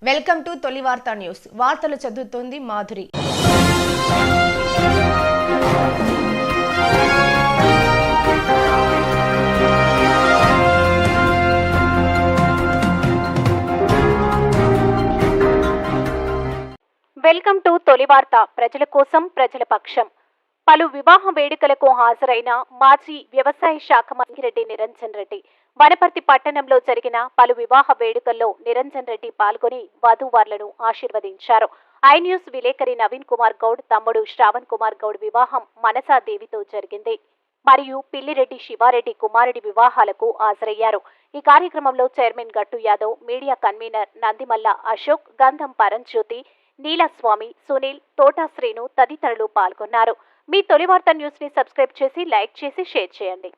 Welcome to తొలి వార్తా news. వార్తలు చదువుతోంది మాధురి. వెల్కమ్ టు తొలి వార్త. ప్రజల కోసం ప్రజల పక్షం. పలు వివాహ వేడుకలకు హాజరైన మాజీ వ్యవసాయ శాఖ మంత్రి రెడ్డి నిరంజన్ రెడ్డి వనపర్తి పట్టణంలో జరిగిన పలు వివాహ వేడుకల్లో నిరంజన్ రెడ్డి పాల్గొని వధూవరులను ఆశీర్వదించారు. ఐ న్యూస్ విలేకరి నవీన్ కుమార్ గౌడ్ తమ్ముడు శ్రావణ్ కుమార్ గౌడ్ వివాహం మనసాదేవితో జరిగింది. మరియు పిల్లిరెడ్డి శివారెడ్డి కుమారుడి వివాహాలకు హాజరయ్యారు. ఈ కార్యక్రమంలో చైర్మన్ గట్టు యాదవ్, మీడియా కన్వీనర్ నందిమల్ల అశోక్, గంధం పరంజ్యోతి, నీలస్వామి, సునీల్, తోటా శ్రీను తదితరులు పాల్గొన్నారు. మీ తొలి వార్త న్యూస్ ని సబ్స్క్రైబ్ చేసి, లైక్ చేసి, షేర్ చేయండి.